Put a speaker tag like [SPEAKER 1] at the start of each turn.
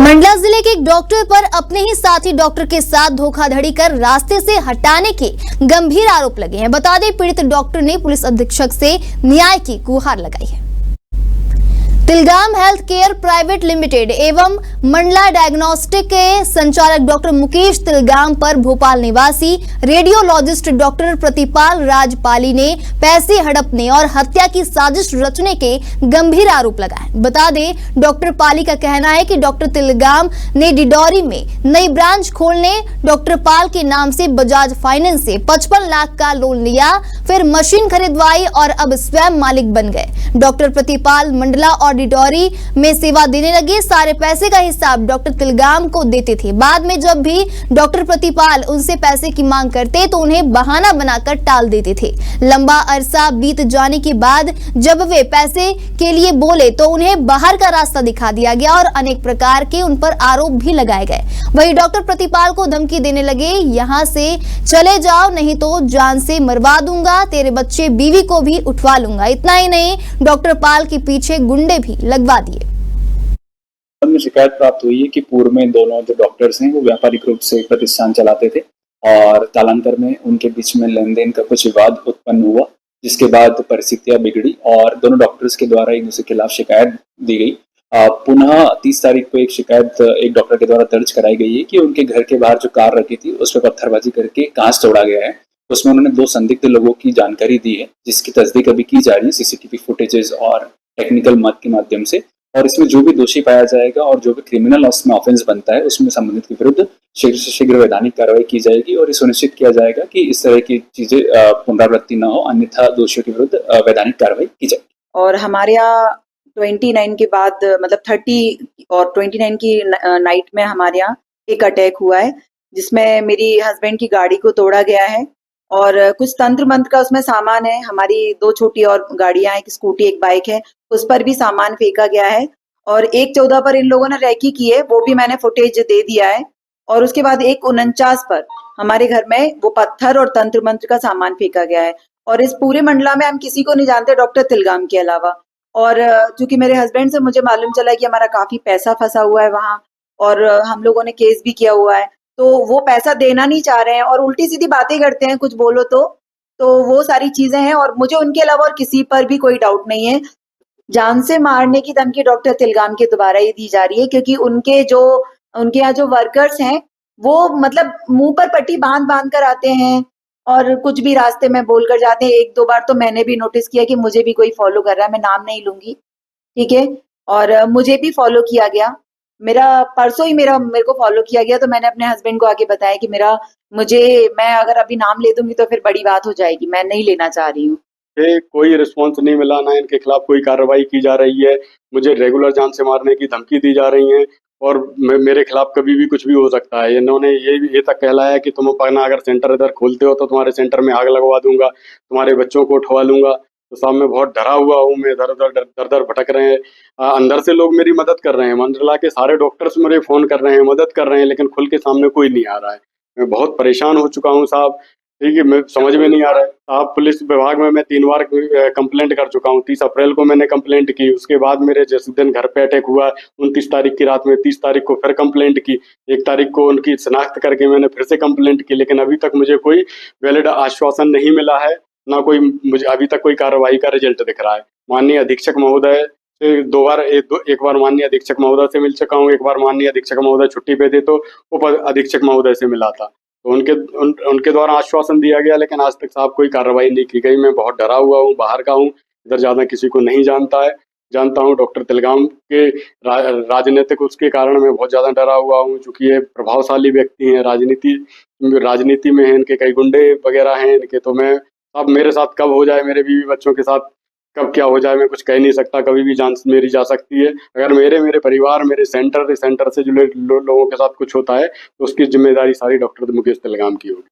[SPEAKER 1] मंडला जिले के एक डॉक्टर पर अपने ही डॉक्टर के साथ धोखाधड़ी कर रास्ते से हटाने के गंभीर आरोप लगे हैं। बता दें, पीड़ित डॉक्टर ने पुलिस अधीक्षक से न्याय की गुहार लगाई है। तिलगाम हेल्थ केयर प्राइवेट लिमिटेड एवं मंडला डायग्नोस्टिक के संचालक डॉक्टर मुकेश तिलगाम पर भोपाल निवासी रेडियोलॉजिस्ट डॉक्टर प्रतिपाल राजपाली ने पैसे हड़पने और हत्या की साजिश रचने के गंभीर आरोप लगाए। बता दें, डॉक्टर पाली का कहना है कि डॉक्टर तिलगाम ने डिडौरी में नई ब्रांच खोलने डॉक्टर पाल के नाम से बजाज फाइनेंस से 55 लाख का लोन लिया, फिर मशीन खरीदवाई और अब स्वयं मालिक बन गए। डॉक्टर प्रतिपाल मंडला और डिडौरी में सेवा देने लगे। सारे पैसे का हिसाब डॉक्टर तिलगाम को देते थे। बाद में जब भी डॉक्टर प्रतिपाल उनसे पैसे की मांग करते तो उन्हें बहाना बनाकर टाल देते थे। लंबा अरसा बीत जाने के बाद जब वे पैसे के लिए बोले तो उन्हें बाहर का रास्ता दिखा दिया गया और अनेक प्रकार के उन पर आरोप भी लगाए गए। वही डॉक्टर प्रतिपाल को धमकी देने लगे, यहाँ से चले जाओ नहीं तो जान से मरवा दूंगा, तेरे बच्चे बीवी को भी उठवा लूंगा। इतना ही नहीं, डॉक्टर पाल के पीछे गुंडे भी लगवा दिए।
[SPEAKER 2] में शिकायत प्राप्त हुई है कि पूर्व में दोनों जो डॉक्टर्स हैं वो व्यापारिक रूप से एक प्रतिष्ठान चलाते थे और कालांतर में उनके बीच में लेन देन का कुछ विवाद उत्पन्न हुआ, जिसके बाद परिस्थितियां बिगड़ी और दोनों डॉक्टर्स के द्वारा एक दूसरे के खिलाफ शिकायत दी गई। पुनः 30 तारीख को एक शिकायत एक डॉक्टर के द्वारा दर्ज कराई गई है कि उनके घर के बाहर जो कार रखी थी उस पर पत्थरबाजी करके कांच तोड़ा गया है। उसमें उन्होंने 2 संदिग्ध लोगों की जानकारी दी है, जिसकी तस्दीक अभी की जा रही है सीसीटीवी फुटेजेस और टेक्निकल मद के माध्यम से। और इसमें जो भी दोषी पाया जाएगा और जो भी क्रिमिनल उसमें ऑफेंस बनता है उसमें संबंधित के विरुद्ध शीघ्र से शीघ्र वैधानिक कार्रवाई की जाएगी और ये सुनिश्चित किया जाएगा कि इस तरह की चीजें पुनरावृत्ति न हो, अन्यथा दोषियों के विरुद्ध वैधानिक कार्रवाई की जाएगी।
[SPEAKER 3] और हमारे यहाँ 29 के बाद मतलब 30 और 29 की नाइट में हमारे यहाँ एक अटैक हुआ है, जिसमें मेरी हस्बैंड की गाड़ी को तोड़ा गया है और कुछ तंत्र मंत्र का उसमें सामान है। हमारी 2 छोटी और गाड़ियां, एक स्कूटी एक बाइक है, उस पर भी सामान फेंका गया है। और 1/14 पर इन लोगों ने रैकी की है, वो भी मैंने फुटेज दे दिया है। और उसके बाद 1/49 पर हमारे घर में वो पत्थर और तंत्र मंत्र का सामान फेंका गया है। और इस पूरे मंडला में हम किसी को नहीं जानते डॉक्टर तिलगाम के अलावा। और चूंकि मेरे हस्बैंड से मुझे मालूम चला कि हमारा काफी पैसा फंसा हुआ है वहां और हम लोगों ने केस भी किया हुआ है, तो वो पैसा देना नहीं चाह रहे हैं और उल्टी सीधी बातें करते हैं, कुछ बोलो तो वो सारी चीजें हैं। और मुझे उनके अलावा और किसी पर भी कोई डाउट नहीं है। जान से मारने की धमकी डॉक्टर तिलगाम के द्वारा ही दी जा रही है, क्योंकि उनके यहाँ जो वर्कर्स हैं वो मतलब मुंह पर पट्टी बांध कर आते हैं और कुछ भी रास्ते में बोलकर जाते हैं। 1-2 बार तो मैंने भी नोटिस किया कि मुझे भी कोई फॉलो कर रहा है, मैं नाम नहीं लूंगी, ठीक है। और मुझे भी फॉलो किया गया, परसों ही मेरे को फॉलो किया गया। तो मैंने अपने हस्बैंड को आके बताया कि मैं अगर अभी नाम ले दूंगी तो फिर बड़ी बात हो जाएगी, मैं नहीं लेना चाह रही हूँ।
[SPEAKER 4] कोई रिस्पॉन्स नहीं मिला, ना इनके खिलाफ कोई कार्रवाई की जा रही है। मुझे रेगुलर जान से मारने की धमकी दी जा रही है और मेरे खिलाफ कभी भी कुछ भी हो सकता है। इन्होंने ये तक कहलाया कि तुम अपना अगर सेंटर इधर खोलते हो तो तुम्हारे सेंटर में आग लगवा दूंगा, तुम्हारे बच्चों को उठवा लूंगा। तो साहब मैं बहुत डरा हुआ हूँ, मैं दर भटक रहे हैं। अंदर से लोग मेरी मदद कर रहे हैं, मंडला के सारे डॉक्टर्स मेरे फ़ोन कर रहे हैं, मदद कर रहे हैं, लेकिन खुल के सामने कोई नहीं आ रहा है। मैं बहुत परेशान हो चुका हूँ साहब, ठीक है। मैं समझ में नहीं आ रहा है साहब। पुलिस विभाग में मैं 3 बार कंप्लेंट कर चुका हूँ। 30 अप्रैल को मैंने कंप्लेंट की, उसके बाद मेरे जिस दिन घर पे अटैक हुआ 29 तारीख की रात में, 30 तारीख को फिर कंप्लेंट की, 1 तारीख को उनकी शिनाख्त करके मैंने फिर से कंप्लेंट की, लेकिन अभी तक मुझे कोई वैलिड आश्वासन नहीं मिला है, ना कोई मुझे अभी तक कोई कार्रवाई का रिजल्ट दिख रहा है। माननीय अधीक्षक महोदय से एक बार माननीय अधीक्षक महोदय से मिल चुका हूँ, एक बार माननीय अधीक्षक महोदय छुट्टी पे थे तो उप अधीक्षक महोदय से मिला था, तो उनके द्वारा आश्वासन दिया गया, लेकिन आज तक साहब कोई कार्रवाई नहीं की गई। मैं बहुत डरा हुआ हूँ, बाहर का हूँ, इधर ज़्यादा किसी को नहीं जानता हूँ। डॉक्टर तिलगाम के राजनीतिक उसके कारण मैं बहुत ज़्यादा डरा हुआ हूँ, चूँकि ये प्रभावशाली व्यक्ति हैं, राजनीति में हैं, इनके कई गुंडे वगैरह हैं इनके। तो मैं अब मेरे साथ कब हो जाए, मेरे बीवी बच्चों के साथ कब क्या हो जाए, मैं कुछ कह नहीं सकता। कभी भी जान मेरी जा सकती है। अगर मेरे परिवार, मेरे सेंटर से जुड़े लोगों के साथ कुछ होता है तो उसकी जिम्मेदारी सारी डॉक्टर मुकेश तिलगाम की होगी।